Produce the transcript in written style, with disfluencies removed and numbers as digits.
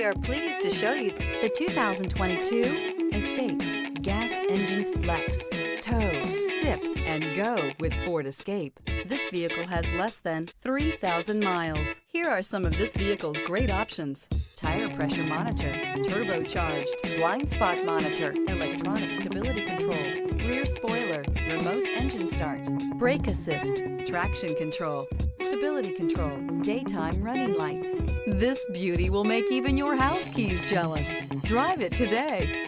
are pleased to show you the 2022 Escape. Gas engines flex, tow, sip, and go with Ford Escape. This vehicle has less than 3,000 miles. Here are some of this vehicle's great options: tire pressure monitor, turbocharged, blind spot monitor, electronic stability control, rear spoiler, remote engine start, brake assist, traction control, stability control, daytime running lights. This beauty will make even your house keys jealous. Drive it today.